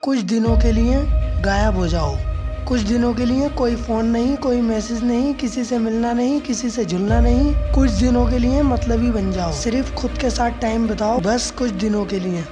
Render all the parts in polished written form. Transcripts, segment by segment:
कुछ दिनों के लिए गायब हो जाओ। कुछ दिनों के लिए कोई फोन नहीं, कोई मैसेज नहीं, किसी से मिलना नहीं, किसी से जुलना नहीं। कुछ दिनों के लिए मतलबी बन जाओ। सिर्फ खुद के साथ टाइम बिताओ, बस कुछ दिनों के लिए।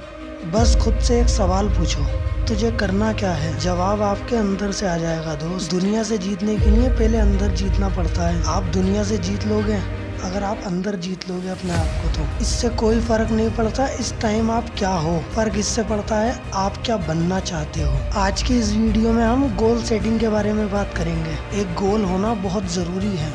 बस खुद से एक सवाल पूछो, तुझे करना क्या है? जवाब आपके अंदर से आ जाएगा दोस्त। दुनिया से जीतने के लिए पहले अंदर जीतना पड़ता है। आप दुनिया से जीत लोगे अगर आप अंदर जीत लोगे अपने आप को, तो इससे कोई फर्क नहीं पड़ता इस टाइम आप क्या हो। फर्क इससे पड़ता है आप क्या बनना चाहते हो। आज की इस वीडियो में हम गोल सेटिंग के बारे में बात करेंगे। एक गोल होना बहुत जरूरी है।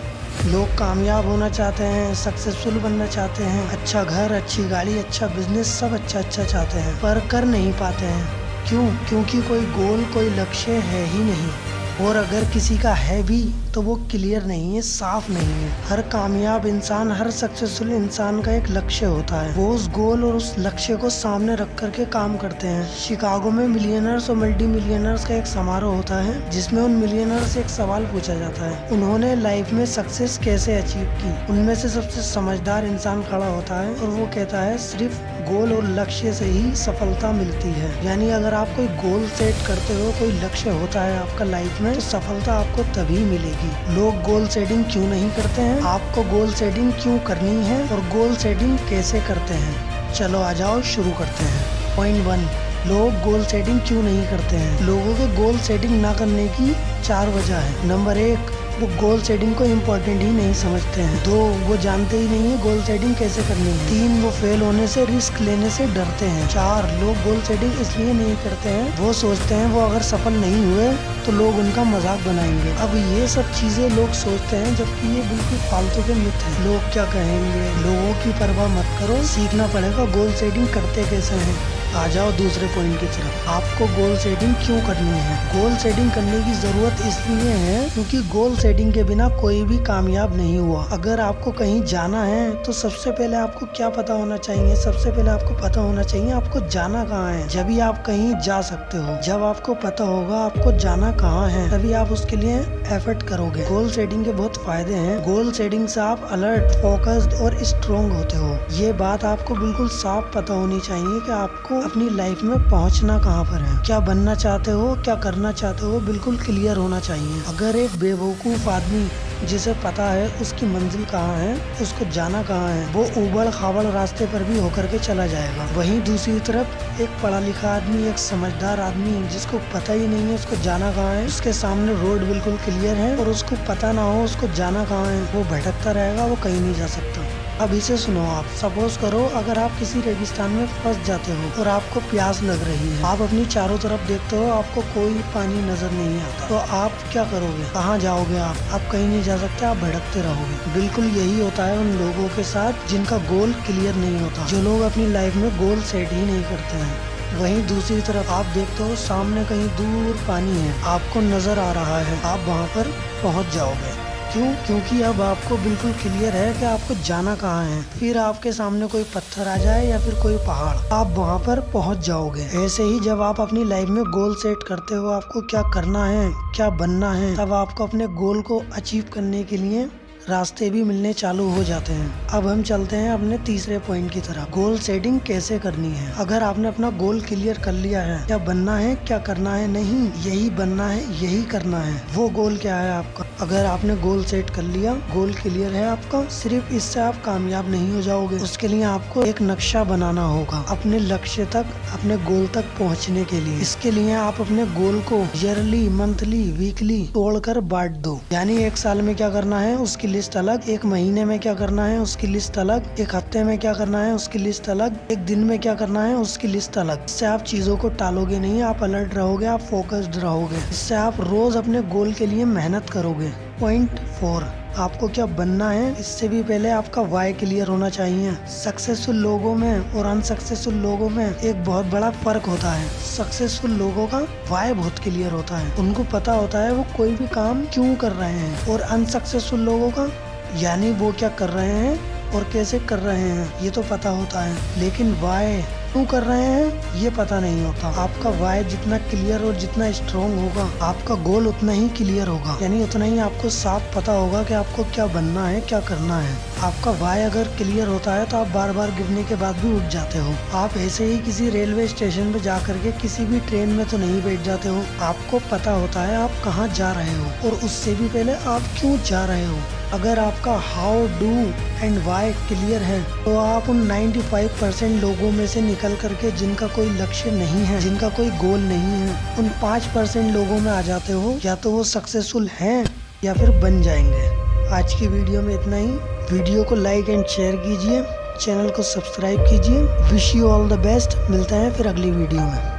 लोग कामयाब होना चाहते हैं, सक्सेसफुल बनना चाहते हैं, अच्छा घर, अच्छी गाड़ी, अच्छा बिजनेस, सब अच्छा चाहते हैं, पर कर नहीं पाते हैं। क्यों? क्योंकि कोई गोल, कोई लक्ष्य है ही नहीं। और अगर किसी का है भी तो वो क्लियर नहीं है, साफ नहीं है। हर कामयाब इंसान, हर सक्सेसफुल इंसान का एक लक्ष्य होता है। वो उस गोल और उस लक्ष्य को सामने रख करके काम करते हैं। शिकागो में मिलियनर्स और मल्टी मिलियनर्स का एक समारोह होता है जिसमें उन मिलियनर्स से एक सवाल पूछा जाता है, उन्होंने लाइफ में सक्सेस कैसे अचीव की। उनमें से सबसे समझदार इंसान खड़ा होता है और वो कहता है, सिर्फ गोल और लक्ष्य से ही सफलता मिलती है। यानी अगर आप कोई गोल सेट करते हो, कोई लक्ष्य होता है आपका लाइफ में, तो सफलता आपको तभी मिलेगी। लोग गोल सेटिंग क्यों नहीं करते हैं? आपको गोल सेटिंग क्यों करनी है और गोल सेटिंग कैसे करते हैं? चलो आ जाओ, शुरू करते हैं। पॉइंट 1, लोग गोल सेटिंग क्यों नहीं करते हैं? लोगों के गोल सेटिंग ना करने की 4 वजह है। नंबर 1, वो गोल सेटिंग को इम्पोर्टेंट ही नहीं समझते हैं। 2, वो जानते ही नहीं है गोल सेटिंग कैसे करनी है। 3, वो फेल होने से, रिस्क लेने से डरते हैं। 4, लोग गोल सेटिंग इसलिए नहीं करते हैं, वो सोचते हैं वो अगर सफल नहीं हुए तो लोग उनका मजाक बनाएंगे। अब ये सब चीजें लोग सोचते हैं, जबकि ये बिल्कुल फालतू के मिथ है। लोग क्या कहेंगे, लोगों की परवाह मत करो, सीखना पड़ेगा गोल सेटिंग करते कैसे हैं। आ जाओ दूसरे पॉइंट की तरफ। आपको गोल सेटिंग क्यों करनी है? गोल सेटिंग करने की जरूरत इसलिए है क्योंकि गोल सेटिंग के बिना कोई भी कामयाब नहीं हुआ। अगर आपको कहीं जाना है तो सबसे पहले आपको क्या पता होना चाहिए? सबसे पहले आपको पता होना चाहिए आपको जाना कहाँ है। जब भी आप कहीं जा सकते हो, जब आपको पता होगा आपको जाना कहाँ है, तभी आप उसके लिए एफर्ट करोगे। गोल सेटिंग के बहुत फायदे हैं। गोल सेटिंग से आप अलर्ट, फोकस्ड और स्ट्रॉन्ग होते हो। ये बात आपको बिल्कुल साफ पता होनी चाहिए कि आपको अपनी लाइफ में पहुंचना कहाँ पर है, क्या बनना चाहते हो, क्या करना चाहते हो, बिल्कुल क्लियर होना चाहिए। अगर एक बेवकूफ आदमी जिसे पता है उसकी मंजिल कहाँ है, उसको जाना कहाँ है, वो उबड़ खाबड़ रास्ते पर भी होकर के चला जाएगा। वहीं दूसरी तरफ एक पढ़ा लिखा आदमी, एक समझदार आदमी जिसको पता ही नहीं है उसको जाना कहाँ है, उसके सामने रोड बिल्कुल क्लियर है और उसको पता ना हो उसको जाना कहाँ है, वो भटकता रहेगा, वो कहीं नहीं जा सकता। अब इसे सुनो। आप सपोज करो अगर आप किसी रेगिस्तान में फंस जाते हो और आपको प्यास लग रही है, आप अपनी चारों तरफ देखते हो, आपको कोई पानी नजर नहीं आता, तो आप क्या करोगे? कहाँ जाओगे? आप कहीं नहीं जा सकते, आप भटकते रहोगे। बिल्कुल यही होता है उन लोगों के साथ जिनका गोल क्लियर नहीं होता, जो लोग अपनी लाइफ में गोल सेट ही नहीं करते हैं। वहीं दूसरी तरफ आप देखते हो सामने कहीं दूर पानी है, आपको नजर आ रहा है, आप वहाँ पर पहुँच जाओगे। क्यों? क्योंकि अब आपको बिल्कुल क्लियर है कि आपको जाना कहाँ है। फिर आपके सामने कोई पत्थर आ जाए या फिर कोई पहाड़, आप वहाँ पर पहुँच जाओगे। ऐसे ही जब आप अपनी लाइफ में गोल सेट करते हो, आपको क्या करना है, क्या बनना है, तब आपको अपने गोल को अचीव करने के लिए रास्ते भी मिलने चालू हो जाते हैं। अब हम चलते हैं अपने तीसरे पॉइंट की तरफ। गोल सेटिंग कैसे करनी है? अगर आपने अपना गोल क्लियर कर लिया है, क्या बनना है, क्या करना है, नहीं यही बनना है, यही करना है, वो गोल क्या है आपका? अगर आपने गोल सेट कर लिया, गोल क्लियर है आपका, सिर्फ इससे आप कामयाब नहीं हो जाओगे। उसके लिए आपको एक नक्शा बनाना होगा अपने लक्ष्य तक, अपने गोल तक पहुँचने के लिए। इसके लिए आप अपने गोल को ईयरली, मंथली, वीकली तोड़कर बांट दो। यानी एक साल में क्या करना है उसकी लिस्ट अलग, एक महीने में क्या करना है उसकी लिस्ट अलग, एक हफ्ते में क्या करना है उसकी लिस्ट अलग, एक दिन में क्या करना है उसकी लिस्ट अलग। इससे आप चीजों को टालोगे नहीं, आप अलर्ट रहोगे, आप फोकस्ड रहोगे। इससे आप रोज अपने गोल के लिए मेहनत करोगे। पॉइंट 4, आपको क्या बनना है, इससे भी पहले आपका वाई क्लियर होना चाहिए। सक्सेसफुल लोगों में और अनसक्सेसफुल लोगों में एक बहुत बड़ा फर्क होता है। सक्सेसफुल लोगों का वाई बहुत क्लियर होता है, उनको पता होता है वो कोई भी काम क्यों कर रहे हैं। और अनसक्सेसफुल लोगों का यानी वो क्या कर रहे हैं और कैसे कर रहे हैं ये तो पता होता है, लेकिन वाई क्यों कर रहे हैं ये पता नहीं होता। आपका वाई जितना क्लियर और जितना स्ट्रॉन्ग होगा, आपका गोल उतना ही क्लियर होगा, यानी उतना ही आपको साफ पता होगा कि आपको क्या बनना है, क्या करना है। आपका वाई अगर क्लियर होता है तो आप बार बार गिरने के बाद भी उठ जाते हो। आप ऐसे ही किसी रेलवे स्टेशन पे जा करके किसी भी ट्रेन में तो नहीं बैठ जाते हो। आपको पता होता है आप कहाँ जा रहे हो और उससे भी पहले आप क्यों जा रहे हो। अगर आपका how, do and why clear है तो आप उन 95% लोगों में से निकल करके, जिनका कोई लक्ष्य नहीं है, जिनका कोई गोल नहीं है, उन 5% लोगों में आ जाते हो। या तो वो सक्सेसफुल हैं या फिर बन जाएंगे। आज की वीडियो में इतना ही। वीडियो को लाइक एंड शेयर कीजिए, चैनल को सब्सक्राइब कीजिए। Wish you all the best. मिलते हैं फिर अगली वीडियो में।